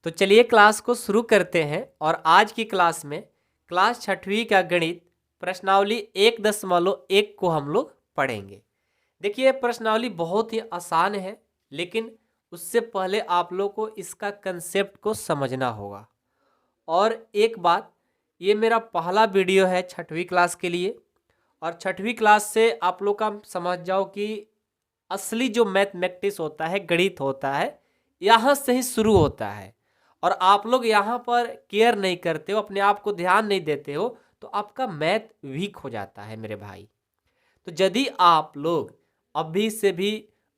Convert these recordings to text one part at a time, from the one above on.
तो चलिए क्लास को शुरू करते हैं। और आज की क्लास में क्लास 6वीं का गणित प्रश्नावली 1.1 को हम लोग पढ़ेंगे। देखिए प्रश्नावली बहुत ही आसान है, लेकिन उससे पहले आप लोग को इसका कंसेप्ट को समझना होगा। और एक बात, ये मेरा पहला वीडियो है 6वीं क्लास के लिए, और 6वीं क्लास से आप लोग का समझ जाओ कि असली जो मैथमेटिक्स होता है, गणित होता है, यहाँ से ही शुरू होता है। और आप लोग यहाँ पर केयर नहीं करते हो, अपने आप को ध्यान नहीं देते हो, तो आपका मैथ वीक हो जाता है मेरे भाई। तो यदि आप लोग अभी से भी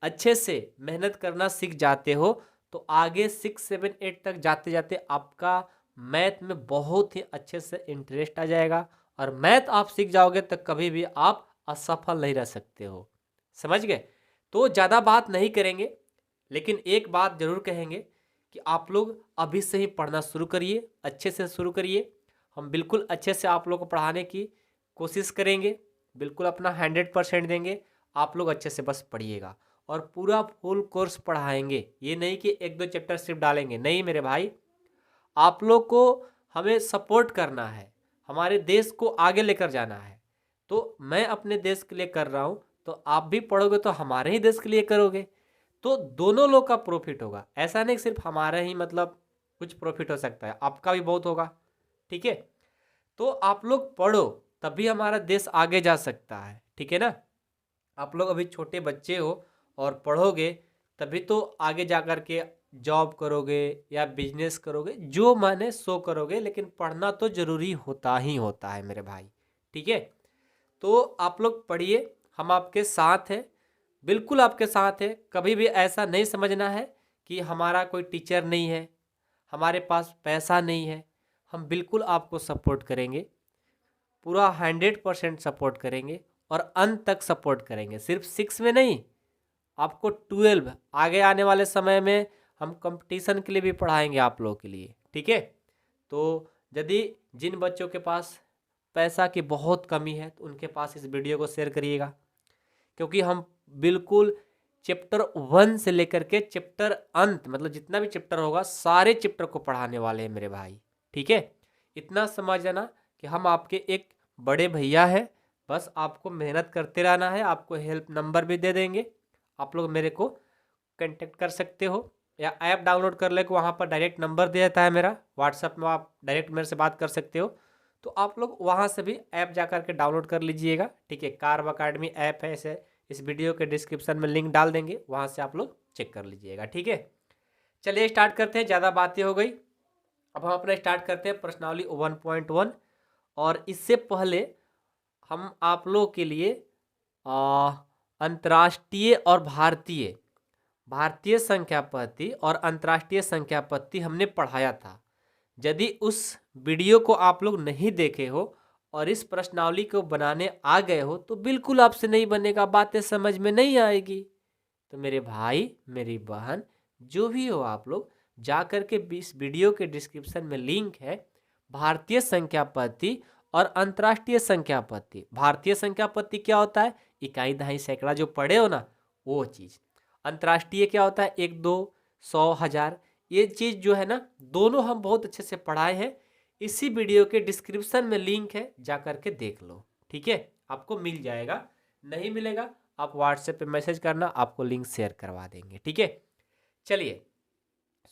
अच्छे से मेहनत करना सीख जाते हो, तो आगे 6, 7, 8 तक जाते जाते आपका मैथ में बहुत ही अच्छे से इंटरेस्ट आ जाएगा। और मैथ आप सीख जाओगे तो कभी भी आप असफल नहीं रह सकते हो। समझ गए? तो ज़्यादा बात नहीं करेंगे, लेकिन एक बात ज़रूर कहेंगे कि आप लोग अभी से ही पढ़ना शुरू करिए, अच्छे से शुरू करिए। हम बिल्कुल अच्छे से आप लोग को पढ़ाने की कोशिश करेंगे, बिल्कुल अपना 100% देंगे। आप लोग अच्छे से बस पढ़िएगा और पूरा फुल कोर्स पढ़ाएंगे। ये नहीं कि 1-2 चैप्टर सिर्फ डालेंगे, नहीं मेरे भाई। आप लोग को हमें सपोर्ट करना है, हमारे देश को आगे लेकर जाना है। तो मैं अपने देश के लिए कर रहा हूँ, तो आप भी पढ़ोगे तो हमारे ही देश के लिए करोगे, तो दोनों लोग का प्रॉफिट होगा। ऐसा नहीं सिर्फ हमारा ही मतलब कुछ प्रॉफिट हो सकता है, आपका भी बहुत होगा। ठीक है? तो आप लोग पढ़ो, तभी हमारा देश आगे जा सकता है। ठीक है ना? आप लोग अभी छोटे बच्चे हो और पढ़ोगे, तभी तो आगे जा कर के जॉब करोगे या बिजनेस करोगे, जो माने सो करोगे। लेकिन पढ़ना तो ज़रूरी होता ही होता है मेरे भाई। ठीक है? तो आप लोग पढ़िए, हम आपके साथ हैं, बिल्कुल आपके साथ हैं। कभी भी ऐसा नहीं समझना है कि हमारा कोई टीचर नहीं है, हमारे पास पैसा नहीं है। हम बिल्कुल आपको सपोर्ट करेंगे, पूरा 100% सपोर्ट करेंगे और अंत तक सपोर्ट करेंगे। सिर्फ 6 में नहीं, आपको 12 आगे आने वाले समय में हम कंपटीशन के लिए भी पढ़ाएंगे आप लोगों के लिए। ठीक है? तो यदि जिन बच्चों के पास पैसा की बहुत कमी है, तो उनके पास इस वीडियो को शेयर करिएगा, क्योंकि हम बिल्कुल चैप्टर 1 से लेकर के चैप्टर अंत, मतलब जितना भी चैप्टर होगा सारे चैप्टर को पढ़ाने वाले हैं मेरे भाई। ठीक है? इतना समझ जाना कि हम आपके एक बड़े भैया हैं। बस आपको मेहनत करते रहना है। आपको हेल्प नंबर भी दे देंगे, आप लोग मेरे को कांटेक्ट कर सकते हो, या ऐप डाउनलोड कर ले, वहाँ पर डायरेक्ट नंबर दे देता है मेरा, व्हाट्सएप में आप डायरेक्ट मेरे से बात कर सकते हो। तो आप लोग वहाँ से भी ऐप जा कर के डाउनलोड कर लीजिएगा। ठीक है? कारव अकेडमी ऐप है, ऐसे इस वीडियो के डिस्क्रिप्शन में लिंक डाल देंगे, वहाँ से आप लोग चेक कर लीजिएगा। ठीक है? चलिए स्टार्ट करते हैं, ज़्यादा बातें हो गई। अब हम अपना स्टार्ट करते हैं प्रश्नावली 1.1। और इससे पहले हम आप लोग के लिए अंतर्राष्ट्रीय और भारतीय भारतीय संख्या पद्धति और अंतर्राष्ट्रीय संख्या पद्धति हमने पढ़ाया था। यदि उस वीडियो को आप लोग नहीं देखे हो और इस प्रश्नावली को बनाने आ गए हो, तो बिल्कुल आपसे नहीं बनेगा, बातें समझ में नहीं आएगी। तो मेरे भाई मेरी बहन जो भी हो, आप लोग जा कर के इस वीडियो के डिस्क्रिप्शन में लिंक है, भारतीय संख्या पद्धति और अंतर्राष्ट्रीय संख्या पद्धति। भारतीय संख्या पद्धति क्या होता है? इकाई, दहाई, सैकड़ा जो पढ़े हो ना, वो चीज़। अंतर्राष्ट्रीय क्या होता है? 1, 2, 100, 1000। ये चीज़ जो है ना, दोनों हम बहुत अच्छे से पढ़ाए हैं। इसी वीडियो के डिस्क्रिप्शन में लिंक है, जा कर के देख लो। ठीक है? आपको मिल जाएगा, नहीं मिलेगा आप व्हाट्सएप पे मैसेज करना, आपको लिंक शेयर करवा देंगे। ठीक है? चलिए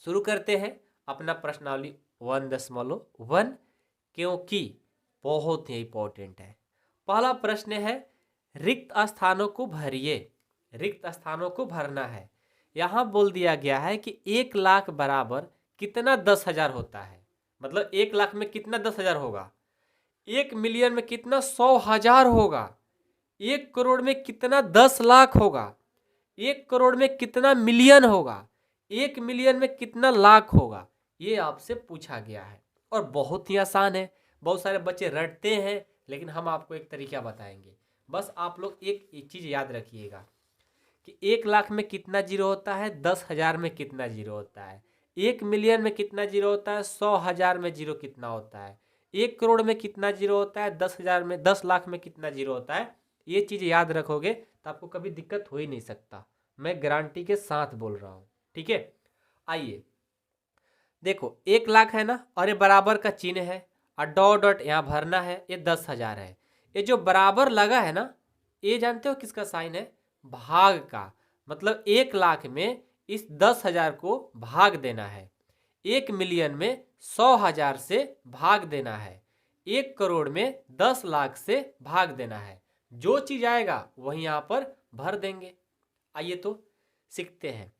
शुरू करते हैं अपना प्रश्नावली 1.1, क्योंकि बहुत ही इंपॉर्टेंट है। पहला प्रश्न है, रिक्त स्थानों को भरिए। रिक्त स्थानों को भरना है। यहाँ बोल दिया गया है कि 1 लाख बराबर कितना 10,000 होता है। मतलब 1 लाख में कितना 10,000 होगा, 1 मिलियन में कितना 100,000 होगा, 1 करोड़ में कितना 10 लाख होगा, 1 करोड़ में कितना मिलियन होगा, 1 मिलियन में कितना लाख होगा। ये आपसे पूछा गया है और बहुत ही आसान है। बहुत सारे बच्चे रटते हैं, लेकिन हम आपको एक तरीका बताएंगे। बस आप लोग एक चीज़ याद रखिएगा कि 1 लाख में कितना जीरो होता है, 10,000 में कितना जीरो होता है, 1 मिलियन में कितना जीरो होता है, 100,000 में जीरो कितना होता है, 1 करोड़ में कितना जीरो होता है, 10,000 में, 10 लाख में कितना जीरो होता है। ये चीज़ याद रखोगे तो आपको कभी दिक्कत हो ही नहीं सकता, मैं गारंटी के साथ बोल रहा हूँ। ठीक है? आइए, देखो 1 लाख है ना, और ये बराबर का चिन्ह है और डॉट डॉट यहाँ भरना है, ये 10,000 है। ये जो बराबर लगा है ना, ये जानते हो किसका साइन है? भाग का। मतलब 1 लाख में इस 10,000 को भाग देना है, 1 मिलियन में 100,000 से भाग देना है, 1 करोड़ में 10 लाख से भाग देना है। जो चीज आएगा वही यहाँ पर भर देंगे। आइए तो सीखते हैं।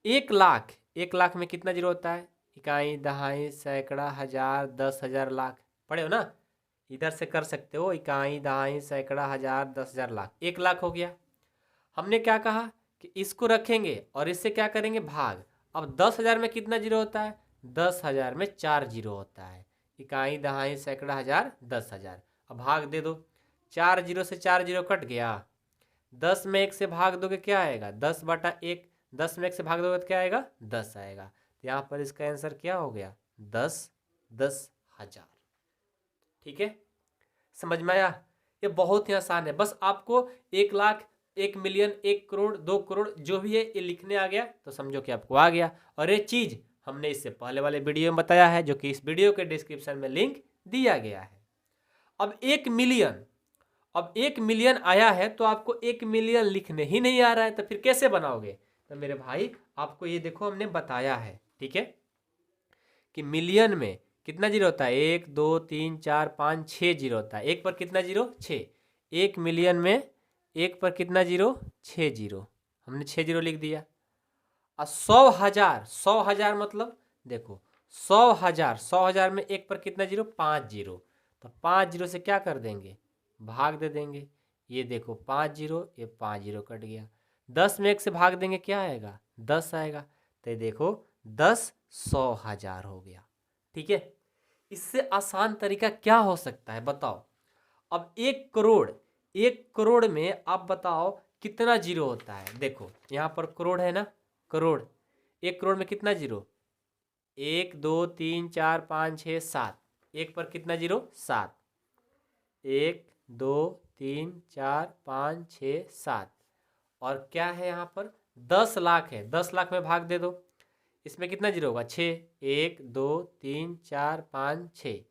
1 लाख, 1 लाख में कितना जीरो होता है? इकाई, दहाई, सैकड़ा, हजार, 10,000, लाख। पढ़े हो ना? इधर से कर सकते हो, इकाई, दहाई, सैकड़ा, हजार, 10,000, लाख। 1 लाख हो गया। हमने क्या कहा कि इसको रखेंगे और इससे क्या करेंगे? भाग। अब 10,000 में कितना जीरो होता है? 10,000 में 4 जीरो होता है। इकाई, दहाई, सैकड़ा, हजार, 10,000। अब भाग दे दो। 4 जीरो से 4 जीरो कट गया। 10 में 1 से भाग दोगे क्या आएगा? 10/1। 10 में 1 से भाग दोगे तो क्या आएगा? 10 आएगा। तो यहाँ पर इसका आंसर क्या हो गया? 10, 10,000। ठीक है, समझ में आया? ये बहुत ही आसान है। बस आपको 1 लाख, 1 मिलियन, 1 करोड़, 2 करोड़ जो भी है ये लिखने आ गया तो समझो कि आपको आ गया। और ये चीज हमने इससे पहले वाले वीडियो में बताया है, जो कि इस वीडियो के डिस्क्रिप्शन में लिंक दिया गया है। अब 1 मिलियन, अब 1 मिलियन आया है तो आपको 1 मिलियन लिखने ही नहीं आ रहा है, तो फिर कैसे बनाओगे? तो मेरे भाई आपको ये देखो हमने बताया है, ठीक है, कि मिलियन में कितना जीरो होता है? 1, 2, 3, 4, 5, 6 जीरो होता है। एक पर कितना जीरो? 6। 1 मिलियन में एक पर कितना जीरो? 6 जीरो। हमने 6 जीरो लिख दिया। और 100,000, 100,000 मतलब देखो 100,000, 100,000 में एक पर कितना जीरो? 5 जीरो। तो 5 जीरो से क्या कर देंगे? भाग दे देंगे। ये देखो 5 जीरो, ये 5 जीरो कट गया। 10 में 1 से भाग देंगे क्या आएगा? 10 आएगा। तो ये देखो 10 100,000 हो गया। ठीक है, इससे आसान तरीका क्या हो सकता है बताओ? अब 1 करोड़, 1 करोड़ में आप बताओ कितना जीरो होता है? देखो यहाँ पर करोड़ है ना, करोड़। 1 करोड़ में कितना जीरो? 1, 2, 3, 4, 5, 6, 7। एक पर कितना जीरो? 7। 1, 2, 3, 4, 5, 6, 7। और क्या है यहाँ पर? 10 लाख है। 10 लाख में भाग दे दो। इसमें कितना जीरो होगा? 6। 1, 2, 3, 4, 5, 6।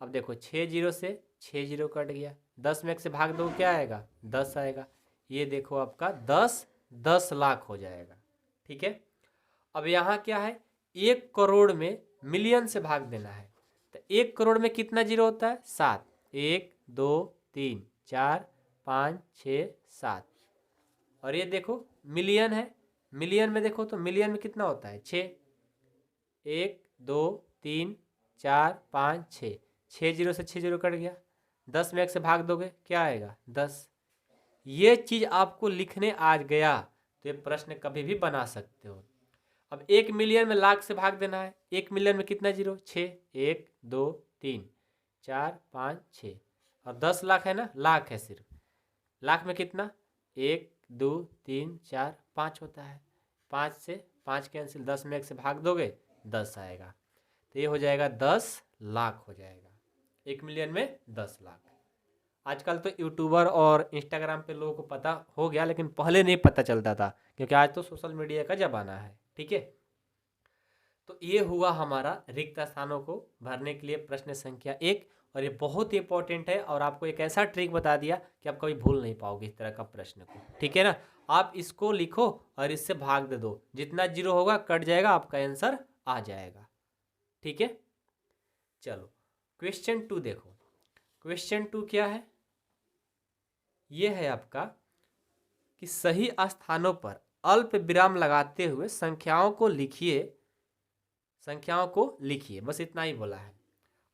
अब देखो 6 जीरो से 6 जीरो कट गया। 10 में 1 से भाग दो क्या आएगा? 10 आएगा। ये देखो आपका 10, 10 लाख हो जाएगा। ठीक है, अब यहाँ क्या है? 1 करोड़ में मिलियन से भाग देना है। तो 1 करोड़ में कितना जीरो होता है? 7। 1, 2, 3, 4, 5, 6, 7। और ये देखो मिलियन है। मिलियन में देखो तो मिलियन में कितना होता है? 6। 1, 2, 3, 4, 5, 6। 6 जीरो से 6 जीरो कट गया। 10 में 1 से भाग दोगे क्या आएगा? 10। ये चीज आपको लिखने आ गया तो ये प्रश्न कभी भी बना सकते हो। अब 1 मिलियन में लाख से भाग देना है। 1 मिलियन में कितना जीरो? 6। 1, 2, 3, 4, 5, 6। और 10 लाख है ना, लाख है सिर्फ। लाख में कितना? 1, 2, 3, 4, 5 होता है। 5 से 5 कैंसिल। 10 में 1 से भाग दोगे 10 आएगा। तो ये हो जाएगा 10 लाख हो जाएगा। 1 मिलियन में 10 लाख। आजकल तो यूट्यूबर और इंस्टाग्राम पे लोगों को पता हो गया, लेकिन पहले नहीं पता चलता था, क्योंकि आज तो सोशल मीडिया का ज़माना है। ठीक है, तो ये हुआ हमारा रिक्त स्थानों को भरने के लिए प्रश्न संख्या 1। और ये बहुत ही इंपॉर्टेंट है, और आपको एक ऐसा ट्रिक बता दिया कि आप कभी भूल नहीं पाओगे इस तरह का प्रश्न को। ठीक है ना, आप इसको लिखो और इससे भाग दे दो। जितना जीरो होगा कट जाएगा, आपका आंसर आ जाएगा। ठीक है, चलो क्वेश्चन 2 देखो। क्वेश्चन 2 क्या है? ये है आपका कि सही स्थानों पर अल्प विराम लगाते हुए संख्याओं को लिखिए। संख्याओं को लिखिए, बस इतना ही बोला है।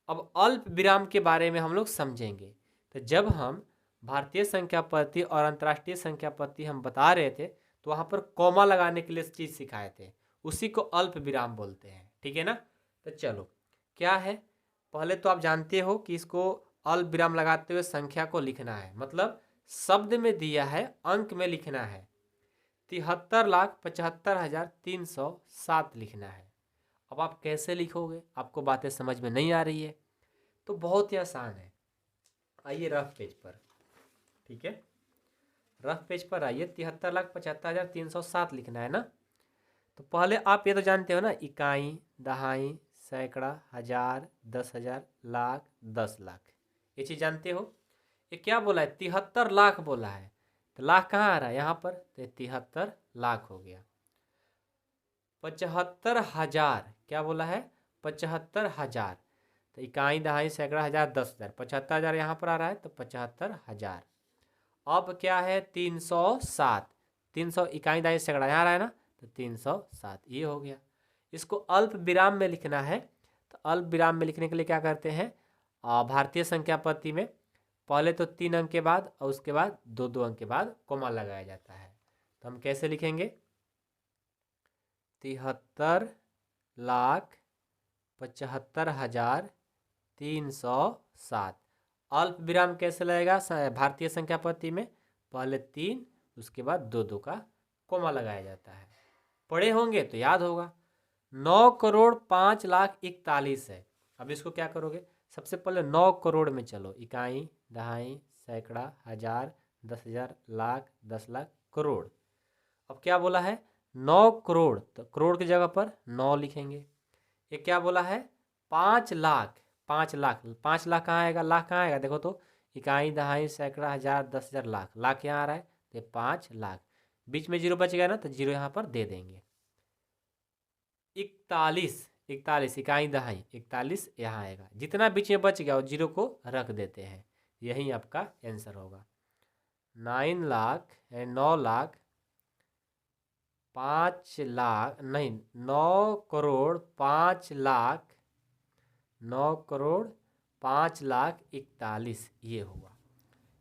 अब अल्प विराम के बारे में हम लोग समझेंगे। तो जब हम भारतीय संख्या पद्धति और अंतर्राष्ट्रीय संख्या पद्धति हम बता रहे थे, तो वहाँ पर कॉमा लगाने के लिए चीज़ सिखाए थे, उसी को अल्प विराम बोलते हैं। ठीक है ना, तो चलो क्या है, पहले तो आप जानते हो कि इसको अल्प विराम लगाते हुए संख्या को लिखना है, मतलब शब्द में दिया है, अंक में लिखना है। 73,75,307 लिखना है। अब आप कैसे लिखोगे? आपको बातें समझ में नहीं आ रही है तो बहुत ही आसान है। आइए रफ पेज पर। ठीक है, रफ पेज पर आइए। 73,75,307 लिखना है ना। तो पहले आप ये तो जानते हो ना, इकाई, दहाई, सैकड़ा, हजार, 10,000, लाख, 10 लाख, ये चीज़ जानते हो। ये क्या बोला है, 73 लाख बोला है, तो लाख कहाँ आ रहा है यहाँ पर, तो 73 लाख हो गया। 75,000 क्या बोला है, 75,000, तो इकाई, दहाई, सैकड़ा, हजार, 10,000, 75,000 यहाँ पर आ रहा है, तो 75,000। अब क्या है, 307, 300 इकाई, दहाई, सैकड़ा यहाँ आ रहा है ना, तो 307 ये हो गया। इसको अल्प विराम में लिखना है, तो अल्प विराम में लिखने के लिए क्या करते हैं, भारतीय संख्या पद्धति में पहले तो 3 अंक के बाद और उसके बाद 2-2 अंक के बाद कोमा लगाया जाता है। तो हम कैसे लिखेंगे, 73,75,307। अल्प विराम कैसे लगेगा भारतीय संख्या पद्धति में, पहले 3 उसके बाद 2-2 का कोमा लगाया जाता है। पढ़े होंगे तो याद होगा। 9,05,41,000 है। अब इसको क्या करोगे, सबसे पहले 9 करोड़ में चलो, इकाई, दहाई, सैकड़ा, हजार, 10,000, लाख, 10 लाख, करोड़। अब क्या बोला है, 9 करोड़, तो करोड़ की जगह पर 9 लिखेंगे। ये क्या बोला है, 5 लाख, 5 लाख, 5 लाख कहाँ आएगा, लाख कहाँ आएगा, देखो तो, इकाई, दहाई, सैकड़ा, हजार, 10,000, लाख, लाख यहाँ आ रहा है, तो 5 लाख, बीच में जीरो बच गया ना, तो जीरो यहाँ पर दे देंगे। 41, 41 इकाई, दहाई, 41 यहाँ आएगा, जितना बीच में बच गया वो जीरो को रख देते हैं, यही आपका आंसर होगा। 9 लाख, 9 लाख, 5 लाख नहीं, 9 करोड़ 5 लाख, 9 करोड़ 5 लाख 41 ये हुआ।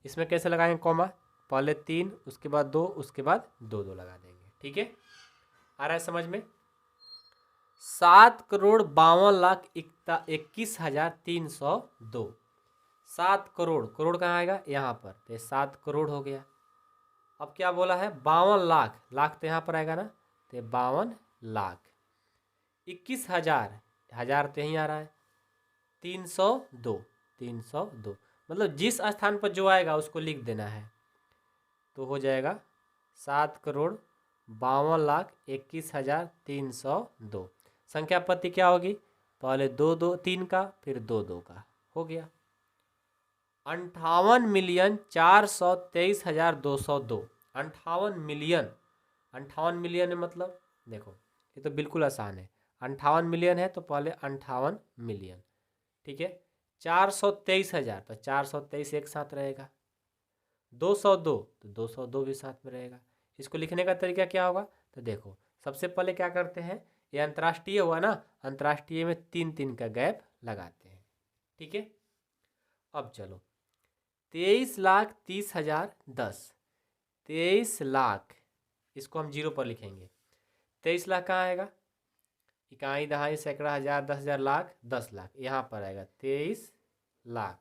इसमें कैसे लगाएंगे कॉमा, पहले 3 उसके बाद 2 उसके बाद 2-2 लगा देंगे, ठीक है, आ रहा है समझ में। 7,52,21,302, 7 करोड़, करोड़ कहाँ आएगा यहाँ पर, तो 7 करोड़ हो गया। अब क्या बोला है, 52 लाख, लाख तो यहाँ पर आएगा ना, तो 52 लाख, 21,000, हजार तो यहीं आ रहा है, 302, 302, मतलब जिस स्थान पर जो आएगा उसको लिख देना है, तो हो जाएगा 7,52,21,302। संख्या पत्ती क्या होगी, पहले 2-2-3 का, फिर 2-2 का, हो गया। 58,423,202, 58 मिलियन, 58 मिलियन में मतलब देखो, ये तो बिल्कुल आसान है, 58 मिलियन है तो पहले 58 मिलियन, ठीक है। 423,000, तो 423 एक साथ रहेगा, 202 तो 202 भी साथ में रहेगा। इसको लिखने का तरीका क्या होगा, तो देखो सबसे पहले क्या करते हैं, ये अंतर्राष्ट्रीय हुआ ना, अंतर्राष्ट्रीय में 3-3 का गैप लगाते हैं, ठीक है। अब चलो 23,30,010, 23 लाख, इसको हम जीरो पर लिखेंगे, 23 लाख कहाँ आएगा, इकाई, दहाई, सैकड़ा, हजार, 10,000, लाख, 10 लाख यहाँ पर आएगा, 23 लाख।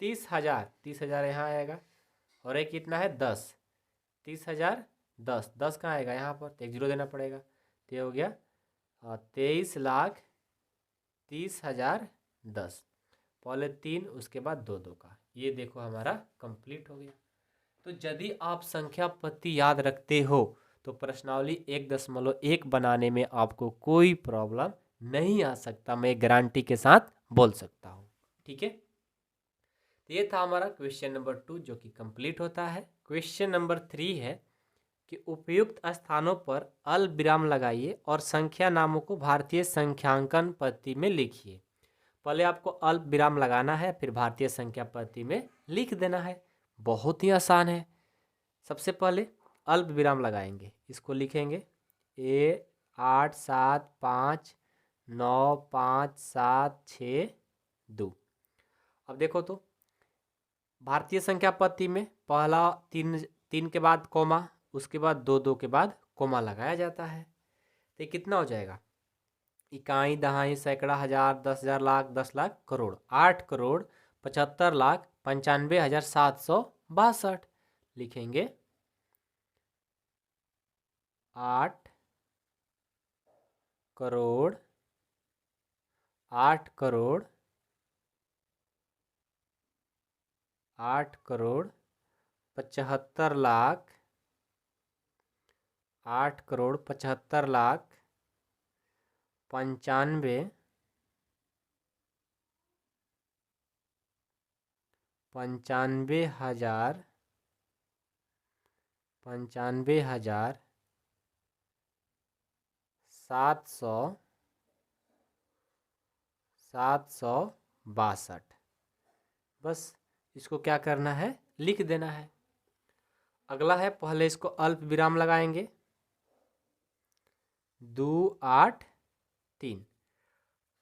30,000, 30,000 यहाँ आएगा, और एक कितना है 10, 30,000, 10, 10 कहाँ आएगा यहाँ पर, तो एक जीरो देना पड़ेगा, तो ये हो गया 23,30,010, पहले 3 उसके बाद 2-2 का, ये देखो हमारा कंप्लीट हो गया। तो यदि आप संख्या पत्ती याद रखते हो तो प्रश्नावली 1.1 बनाने में आपको कोई प्रॉब्लम नहीं आ सकता, मैं गारंटी के साथ बोल सकता हूँ, ठीक है। तो ये था हमारा क्वेश्चन नंबर 2 जो कि कंप्लीट होता है। क्वेश्चन नंबर 3 है कि उपयुक्त स्थानों पर अल्प विराम लगाइए और संख्या नामों को भारतीय संख्यांकन पद्धति में लिखिए। पहले आपको अल्प विराम लगाना है, फिर भारतीय संख्या पद्धति में लिख देना है, बहुत ही आसान है। सबसे पहले अल्प विराम लगाएंगे, इसको लिखेंगे 8 7 5 9 5 7 6 2। अब देखो तो भारतीय संख्या पद्धति में पहला 3 के बाद कोमा, उसके बाद 2-2 के बाद कोमा लगाया जाता है, तो ये कितना हो जाएगा, इकाई, दहाई, सैकड़ा, हजार, 10,000, लाख, 10 लाख, करोड़, 8,75,95,762 लिखेंगे, 8 करोड़ 8 करोड़ 8 करोड़ 75 लाख पंचानवे हजार 762। बस इसको क्या करना है, लिख देना है। अगला है, पहले इसको अल्प विराम लगाएंगे, 283।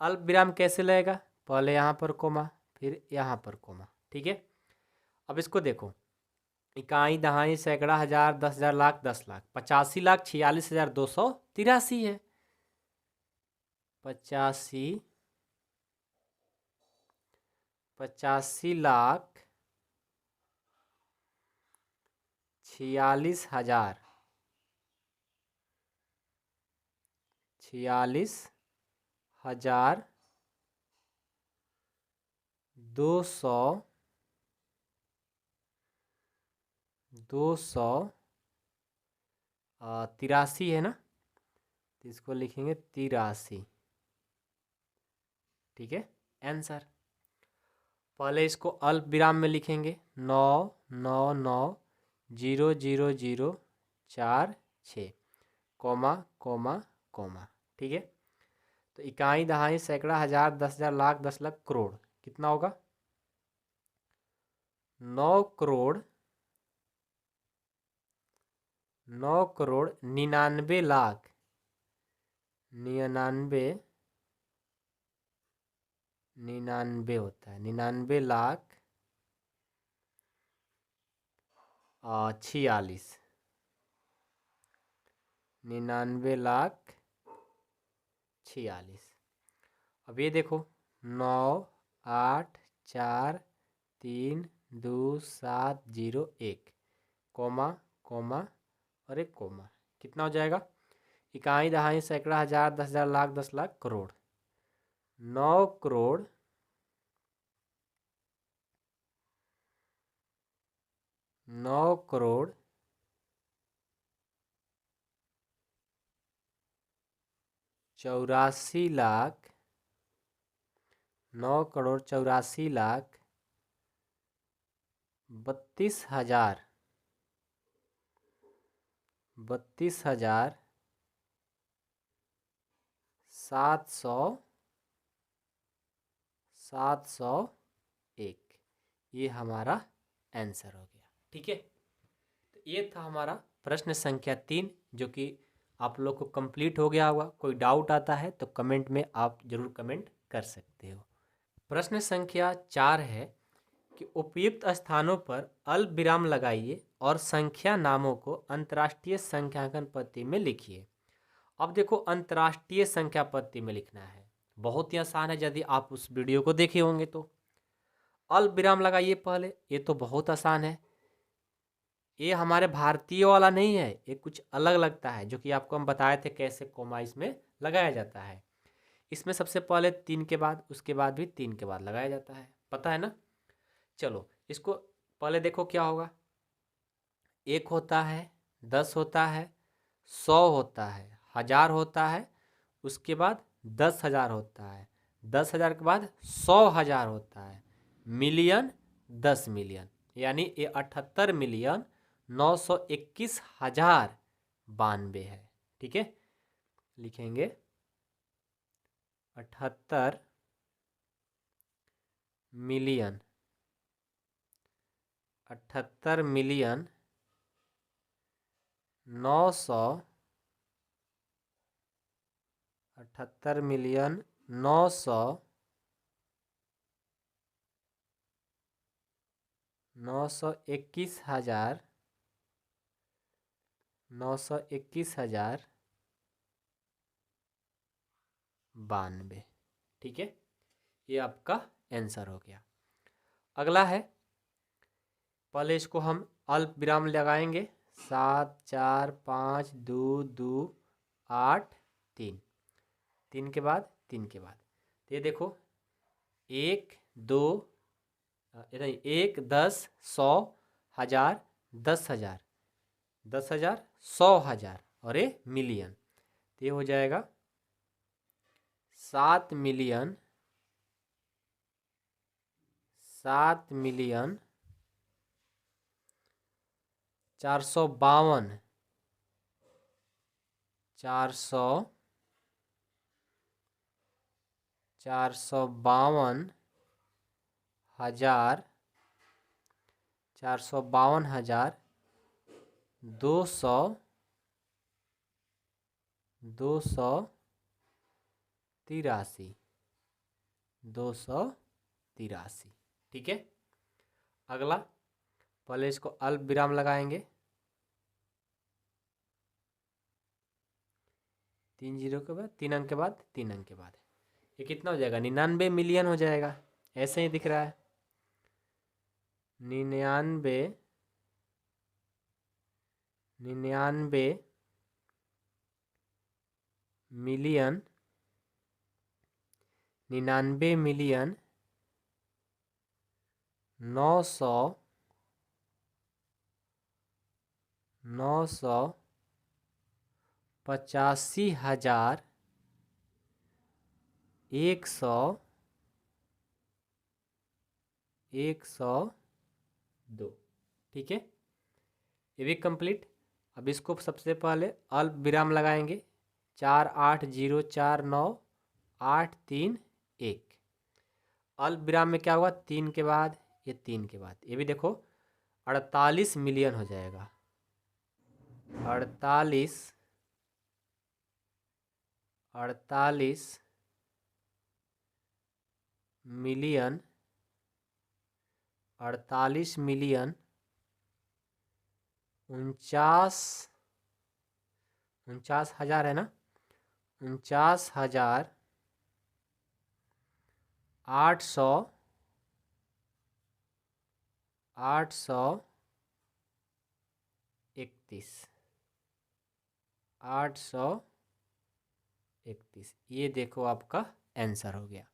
अल्प विराम कैसे लगेगा, पहले यहाँ पर कोमा, फिर यहाँ पर कोमा, ठीक है। अब इसको देखो, इकाई दहाई सैकड़ा हजार 10,000 लाख 10 लाख 85,46,283 है। 85,46,46,000 283 है ना, तो इसको लिखेंगे 83, ठीक है आंसर। पहले इसको अल्प विराम में लिखेंगे, 999 00046, कोमा कोमा कोमा, ठीक है। तो इकाई दहाई सैकड़ा हजार 10,000 लाख 10 लाख करोड़ कितना होगा, 9,99,99,99 होता है, 99,46,000 99,46,000। अब ये देखो, 9,8,4,3,2,7,0,1 कोमा कोमा और एक कोमा, कितना हो जाएगा, इकाई दहाई सैकड़ा हजार 10,000 लाख 10 लाख करोड़, 9,00,00,000 9,00,00,000 ₹84,00,000 9,84,00,000 32,000 701, ये हमारा आंसर हो गया, ठीक है। तो ये था हमारा प्रश्न संख्या 3, जो कि आप लोग को कंप्लीट हो गया होगा। कोई डाउट आता है तो कमेंट में आप जरूर कमेंट कर सकते हो। प्रश्न संख्या 4 है कि उपयुक्त स्थानों पर अल्प विराम लगाइए और संख्या नामों को अंतर्राष्ट्रीय संख्यांकन पद्धति में लिखिए। अब देखो, अंतर्राष्ट्रीय संख्या पद्धति में लिखना है, बहुत ही आसान है। यदि आप उस वीडियो को देखे होंगे तो अल्प विराम लगाइए पहले, ये तो बहुत आसान है। ये हमारे भारतीय वाला नहीं है, ये कुछ अलग लगता है, जो कि आपको हम बताए थे कैसे कोमा इसमें लगाया जाता है। इसमें सबसे पहले 3 के बाद, उसके बाद भी 3 के बाद लगाया जाता है, पता है ना। चलो इसको पहले देखो क्या होगा, 1 होता है, 10 होता है, 100 होता है, 1000 होता है, उसके बाद 10,000 होता है, 10,000 के बाद 100,000 होता है, मिलियन 10 मिलियन, यानी ये 78,921,092 है, ठीक है। लिखेंगे 78 मिलियन 900 921,092, ठीक है। ये आपका आंसर हो गया। अगला है, पहले इसको हम अल्प विराम लगाएंगे, 7 4 5 2 2 8 3, 3 के बाद 3 के बाद, तो ये देखो 1 2 नहीं 1 10 100 1000 10,000 10,000 100,000 और ये मिलियन, तो ये हो जाएगा 7,452,452 452,200 283। ठीक है। अगला, पहले इसको अल्प विराम लगाएंगे, 3 जीरो के बाद 3 अंक के बाद 3 अंक के बाद, ये कितना हो जाएगा? 99 मिलियन हो जाएगा। ऐसे ही दिख रहा है, 99 मिलियन 985,102। ठीक है, ये भी कंप्लीट। अब इसको सबसे पहले अल्प विराम लगाएंगे, 4,8,0,4,9,8,3,1। अल्प विराम में क्या हुआ? 3 के बाद ये 3 के बाद, ये भी देखो 48 मिलियन हो जाएगा। 48 मिलियन 49,000 है ना, 49,831। ये देखो आपका आंसर हो गया।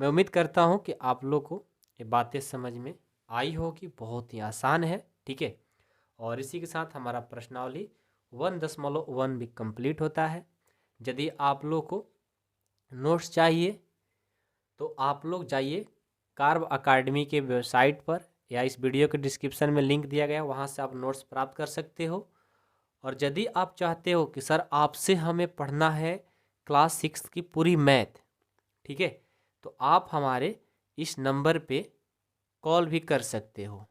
मैं उम्मीद करता हूँ कि आप लोग को ये बातें समझ में आई होगी, बहुत ही आसान है। ठीक है, और इसी के साथ हमारा प्रश्नावली 1.1 भी कंप्लीट होता है। यदि आप लोग को नोट्स चाहिए तो आप लोग जाइए कार्व अकाडमी के वेबसाइट पर, या इस वीडियो के डिस्क्रिप्शन में लिंक दिया गया है, वहाँ से आप नोट्स प्राप्त कर सकते हो। और यदि आप चाहते हो कि सर आपसे हमें पढ़ना है क्लास 6 की पूरी मैथ, ठीक है, तो आप हमारे इस नंबर पे कॉल भी कर सकते हो।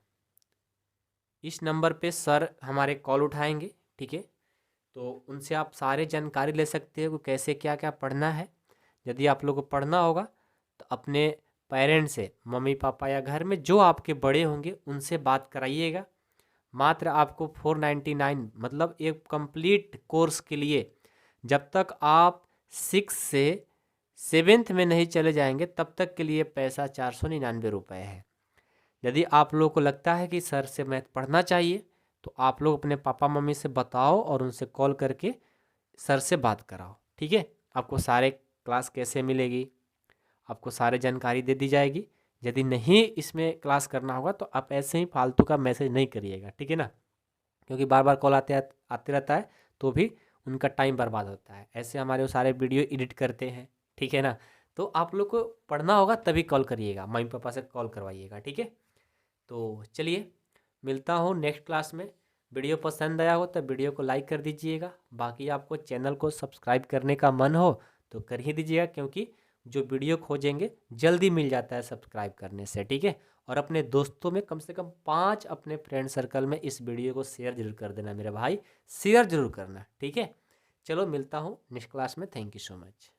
इस नंबर पे सर हमारे कॉल उठाएंगे। ठीक है, तो उनसे आप सारे जानकारी ले सकते हो कि कैसे क्या क्या पढ़ना है। यदि आप लोग को पढ़ना होगा तो अपने पेरेंट्स से, मम्मी पापा या घर में जो आपके बड़े होंगे उनसे बात कराइएगा। मात्र आपको 499, मतलब एक कंप्लीट कोर्स के लिए, जब तक आप 6 से 7th में नहीं चले जाएंगे तब तक के लिए पैसा 499 रुपये है। यदि आप लोगों को लगता है कि सर से मैथ पढ़ना चाहिए तो आप लोग अपने पापा मम्मी से बताओ और उनसे कॉल करके सर से बात कराओ। ठीक है, आपको सारे क्लास कैसे मिलेगी, आपको सारे जानकारी दे दी जाएगी। यदि नहीं इसमें क्लास करना होगा तो आप ऐसे ही फालतू का मैसेज नहीं करिएगा। ठीक है ना, क्योंकि बार बार कॉल आते रहता है तो भी उनका टाइम बर्बाद होता है। ऐसे हमारे वो सारे वीडियो एडिट करते हैं। ठीक है ना, तो आप लोग को पढ़ना होगा तभी कॉल करिएगा, मम्मी पापा से कॉल करवाइएगा। ठीक है, तो चलिए मिलता हूँ नेक्स्ट क्लास में। वीडियो पसंद आया हो तो वीडियो को लाइक कर दीजिएगा। बाकी आपको चैनल को सब्सक्राइब करने का मन हो तो कर ही दीजिएगा, क्योंकि जो वीडियो खोजेंगे जल्दी मिल जाता है सब्सक्राइब करने से। ठीक है, और अपने दोस्तों में कम से कम 5 अपने फ्रेंड सर्कल में इस वीडियो को शेयर जरूर कर देना मेरे भाई, शेयर जरूर करना। ठीक है, चलो मिलता हूँ नेक्स्ट क्लास में। Thank you so much.